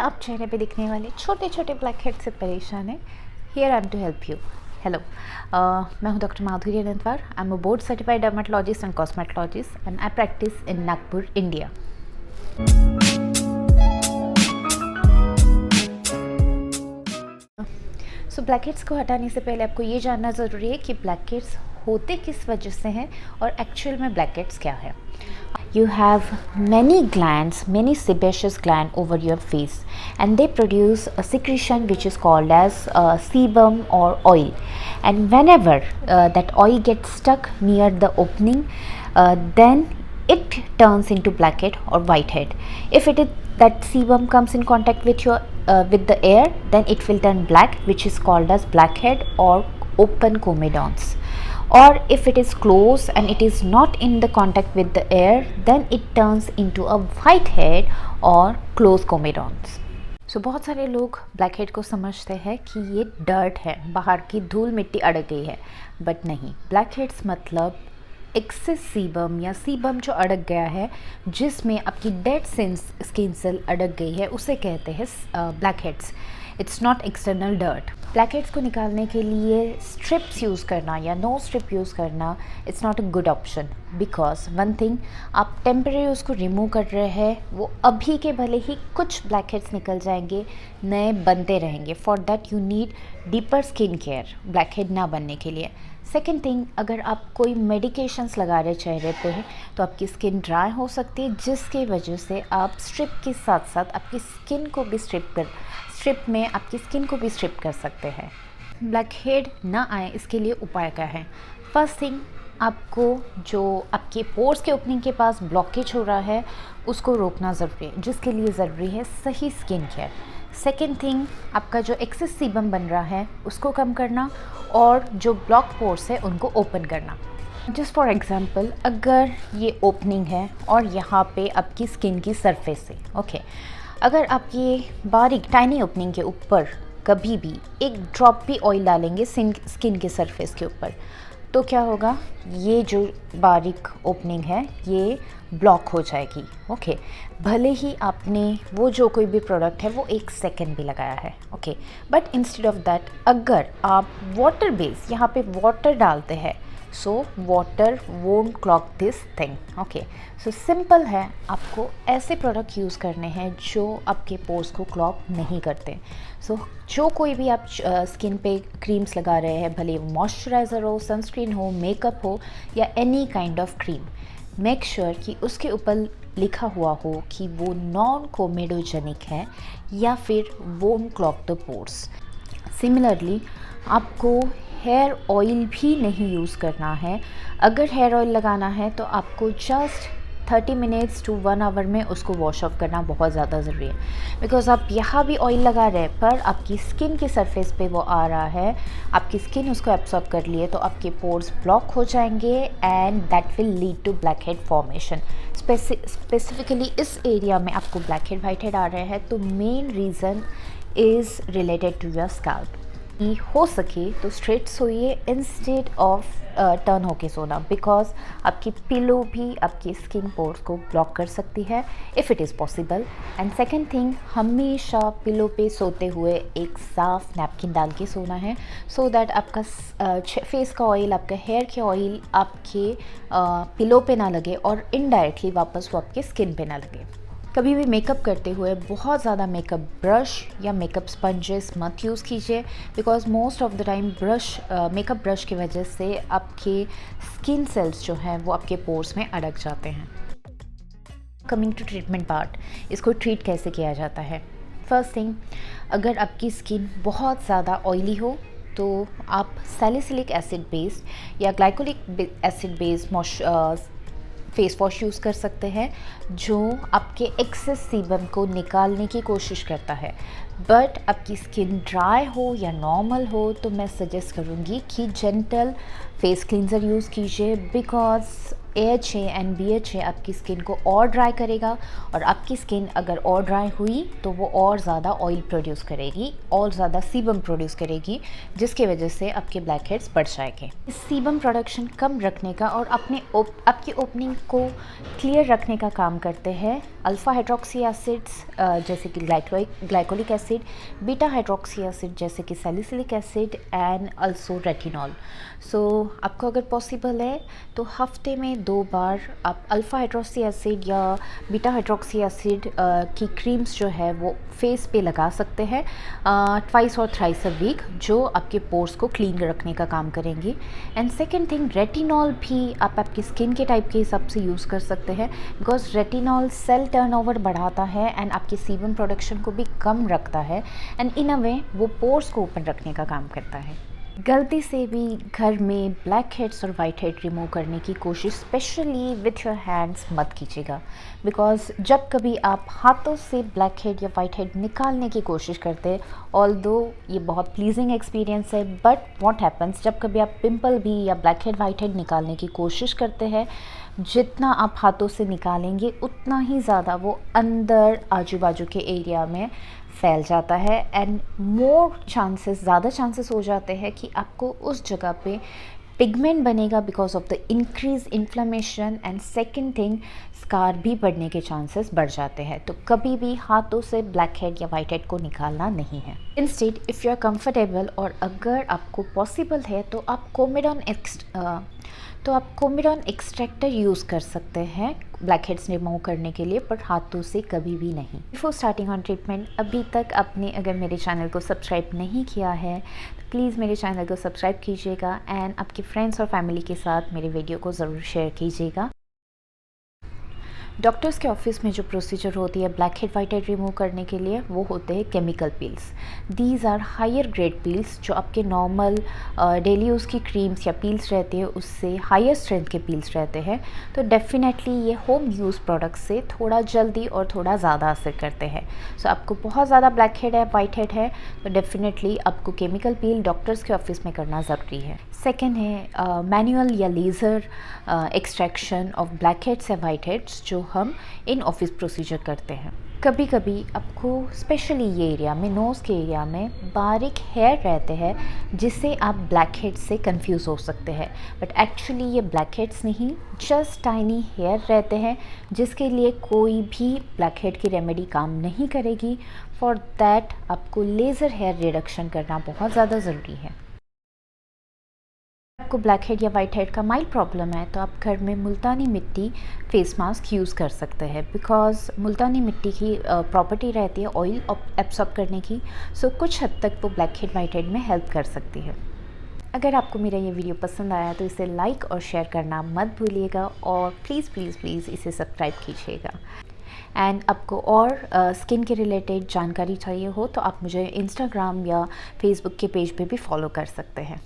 आप चेहरे पे दिखने वाले छोटे छोटे ब्लैक हेड से परेशान हैं, here I am to help you. Hello, मैं हूं doctor Madhuri Anantwar. I am a board certified dermatologist and cosmetologist and I practice in Nagpur, India. So blackheads को हटाने से पहले आपको ये जानना ज़रूरी है कि ब्लैक हेड्स होते किस वजह से हैं और एक्चुअल में ब्लैक हेड्स क्या है। You have many glands, many sebaceous gland over your face, and they produce a secretion which is called as sebum or oil. And whenever that oil gets stuck near the opening, then it turns into blackhead or whitehead. If that sebum comes in contact with your with the air, then it will turn black, which is called as blackhead or open comedones. Or if it is close and it is not in the contact with the air, then it turns into a whitehead or closed comedones. So बहुत सारे लोग black head को समझते हैं कि ये dirt है, बाहर की धूल मिट्टी अड़क गई है, बट नहीं। ब्लैक हेड्स मतलब एक्सेस सीबम या सीबम जो अड़क गया है, जिसमें आपकी डेड स्किन सेल अड़क गई है, उसे कहते हैं black heads. It's not external dirt. Black heads को निकालने के लिए स्ट्रिप्स यूज़ करना या नो स्ट्रिप यूज़ करना it's not a good option, because one thing, आप टेम्परेरी उसको रिमूव कर रहे हैं, वो अभी के भले ही कुछ ब्लैक हेड्स निकल जाएंगे, नए बनते रहेंगे। For that you need deeper skin care black head ना बनने के लिए। सेकेंड थिंग, अगर आप कोई मेडिकेशंस लगा रहे चेहरे पे तो आपकी स्किन ड्राई हो सकती है, जिसकी वजह से आप स्ट्रिप के साथ साथ आपकी स्किन को भी स्ट्रिप में आपकी स्किन को भी स्ट्रिप कर सकते हैं। ब्लैक हेड ना आए इसके लिए उपाय क्या है? फर्स्ट थिंग, आपको जो आपके पोर्स के ओपनिंग के पास ब्लॉकेज हो रहा है उसको रोकना ज़रूरी है, जिसके लिए ज़रूरी है सही स्किन केयर। सेकेंड थिंग, आपका जो एक्सेस सीबम बन रहा है उसको कम करना और जो ब्लॉक पोर्स है उनको ओपन करना। जस्ट फॉर एग्जांपल, अगर ये ओपनिंग है और यहाँ पे आपकी स्किन की सरफेस है, ओके, अगर आप ये बारीक टाइनी ओपनिंग के ऊपर कभी भी एक ड्रॉप भी ऑयल डालेंगे स्किन के सरफेस के ऊपर, तो क्या होगा, ये जो बारीक ओपनिंग है ये ब्लॉक हो जाएगी। ओके, भले ही आपने वो जो कोई भी प्रोडक्ट है वो 1 सेकेंड भी लगाया है, okay, but instead of that अगर आप वाटर बेस यहाँ पे वाटर डालते हैं, so water won't clog this thing. Okay, so simple है, आपको ऐसे प्रोडक्ट यूज़ करने हैं जो आपके पोर्स को क्लॉग नहीं करते। सो जो कोई भी आप स्किन पे क्रीम्स लगा रहे हैं, भले वो मॉइस्चराइज़र हो, सनस्क्रीन हो, मेकअप हो या any kind of cream, make sure कि उसके ऊपर लिखा हुआ हो कि वो नॉन कोमेडोजेनिक है या फिर won't clog the pores. Similarly, आपको हेयर ऑयल भी नहीं यूज़ करना है। अगर हेयर ऑयल लगाना है तो आपको जस्ट 30 मिनट्स टू 1 आवर में उसको वॉश ऑफ करना बहुत ज़्यादा ज़रूरी है, बिकॉज आप यहाँ भी ऑयल लगा रहे हैं पर आपकी स्किन के सरफेस पे वो आ रहा है, आपकी स्किन उसको एब्सॉर्ब कर लिए, तो आपके पोर्स ब्लॉक हो जाएंगे and that will lead to black head formation. Specifically इस एरिया में आपको ब्लैक हेड वाइट हेड आ रहे हैं, तो main reason is related to your scalp. हो सके तो स्ट्रेट सोइए इंस्टेड ऑफ टर्न होके सोना, बिकॉज आपकी पिलो भी आपकी स्किन पोर्स को ब्लॉक कर सकती है if it is possible. And second thing, हमेशा पिलो पे सोते हुए एक साफ नैपकिन डाल के सोना है, सो दैट आपका फेस का ऑयल, आपका हेयर के ऑयल आपके पिलो पे ना लगे और इनडायरेक्टली वापस वो आपके स्किन पे ना लगे। कभी भी मेकअप करते हुए बहुत ज़्यादा मेकअप ब्रश या मेकअप स्पंजेस मत यूज़ कीजिए, because most of the time makeup brush की वजह से आपके स्किन सेल्स जो हैं वो आपके पोर्स में अड़क जाते हैं। कमिंग टू ट्रीटमेंट पार्ट, इसको ट्रीट कैसे किया जाता है? फर्स्ट थिंग, अगर आपकी स्किन बहुत ज़्यादा ऑयली हो तो आप सैलिसिलिक एसिड बेस्ड या glycolic acid based face wash use कर सकते हैं, जो आपके एक्सेस सीबम को निकालने की कोशिश करता है। बट आपकी स्किन ड्राई हो या नॉर्मल हो तो मैं सजेस्ट करूँगी कि जेंटल फेस क्लींजर यूज़ कीजिए, बिकॉज AHA एंड BHA आपकी स्किन को और ड्राई करेगा, और आपकी स्किन अगर और ड्राई हुई तो वो और ज़्यादा ऑयल प्रोड्यूस करेगी, और ज़्यादा सीबम प्रोड्यूस करेगी, जिसकी वजह से आपके ब्लैक हेड्स बढ़ जाएंगे। इस सीबम प्रोडक्शन कम रखने का और आपकी ओपनिंग को क्लियर रखने का काम करते हैं अल्फ़ा हाइड्रोक्सी एसिड्स जैसे कि glycolic acid, beta hydroxy acid जैसे कि salicylic acid and also retinol. So आपको अगर पॉसिबल है तो हफ्ते में 2 बार आप अल्फ़ा हाइड्रोक्सी एसिड या बीटा हाइड्रोक्सी एसिड की क्रीम्स जो है वो फेस पे लगा सकते हैं ट्वाइस और थ्राइस अ वीक, जो आपके पोर्स को क्लीन रखने का काम करेंगी। एंड सेकेंड थिंग, रेटिनॉल भी आप आपकी स्किन के टाइप के हिसाब से यूज़ कर सकते हैं, बिकॉज रेटिनॉल सेल टर्नओवर बढ़ाता है एंड आपकी सीबम प्रोडक्शन को भी कम रखता है, एंड इन अ वे वो पोर्स को ओपन रखने का काम करता है। गलती से भी घर में ब्लैक हेड्स और वाइट हेड रिमूव करने की कोशिश स्पेशली विथ योर हैंड्स मत कीजिएगा, बिकॉज जब कभी आप हाथों से ब्लैक हेड या वाइट हेड निकालने की कोशिश करते हैं, ऑल्दो ये बहुत प्लीजिंग एक्सपीरियंस है, बट व्हाट हैपन्स जब कभी आप पिंपल भी या ब्लैक हेड वाइट हेड निकालने की कोशिश करते हैं, जितना आप हाथों से निकालेंगे उतना ही ज़्यादा वो अंदर आजू बाजू के एरिया में फैल जाता है, एंड ज़्यादा चांसेस हो जाते हैं कि आपको उस जगह पे पिगमेंट बनेगा because of the increase inflammation, and second thing scar भी बढ़ने के चांसेस बढ़ जाते हैं। तो कभी भी हाथों से ब्लैक हेड या वाइट हेड को निकालना नहीं है। Instead if you are comfortable और अगर आपको पॉसिबल है तो आप कोमिडॉन एक्सट्रैक्टर यूज़ कर सकते हैं ब्लैक हेड्स रिमूव करने के लिए, बट हाथों से कभी भी नहीं। बिफोर स्टार्टिंग ऑन ट्रीटमेंट, अभी तक आपने अगर मेरे चैनल को सब्सक्राइब नहीं किया है तो प्लीज़ मेरे चैनल को सब्सक्राइब कीजिएगा, एंड आपके फ्रेंड्स और फैमिली के साथ मेरे वीडियो को ज़रूर शेयर कीजिएगा। डॉक्टर्स के ऑफिस में जो प्रोसीजर होती है black head white head remove करने के लिए, वो होते हैं chemical peels. These are higher grade peels, जो आपके नॉर्मल डेली यूज़ की क्रीम्स या पील्स रहते हैं उससे हायर स्ट्रेंथ के पील्स रहते हैं। तो डेफिनेटली ये होम यूज़ प्रोडक्ट्स से थोड़ा जल्दी और थोड़ा ज़्यादा असर करते हैं। सो आपको बहुत ज़्यादा ब्लैक हेड है, वाइट हेड है, तो डेफिनेटली आपको केमिकल पील डॉक्टर्स के ऑफिस में करना ज़रूरी है। सेकेंड है मैनुअल या laser extraction of black heads या वाइट हेड्स, जो हम इन ऑफिस प्रोसीजर करते हैं। कभी कभी आपको स्पेशली ये एरिया में, नोज़ के एरिया में बारीक हेयर रहते हैं जिससे आप ब्लैक हेड्स से कंफ्यूज हो सकते हैं, बट एक्चुअली ये ब्लैक हेड्स नहीं, जस्ट टाइनी हेयर रहते हैं जिसके लिए कोई भी ब्लैक हेड की रेमेडी काम नहीं करेगी। फॉर दैट आपको लेज़र हेयर रिडक्शन करना बहुत ज़्यादा ज़रूरी है। आपको ब्लैक हेड या वाइट हेड का माइल्ड प्रॉब्लम है तो आप घर में मुल्तानी मिट्टी फेस मास्क यूज़ कर सकते हैं, बिकॉज मुल्तानी मिट्टी की प्रॉपर्टी रहती है ऑयल एब्सॉर्ब करने की, सो कुछ हद तक वो ब्लैक हेड वाइट हेड में हेल्प कर सकती है। अगर आपको मेरा ये वीडियो पसंद आया तो इसे लाइक और शेयर करना मत भूलिएगा, और प्लीज़ प्लीज़ प्लीज़ इसे सब्सक्राइब कीजिएगा। एंड आपको और स्किन के रिलेटेड जानकारी चाहिए हो तो आप मुझे इंस्टाग्राम या फेसबुक के पेज पे भी फॉलो कर सकते हैं।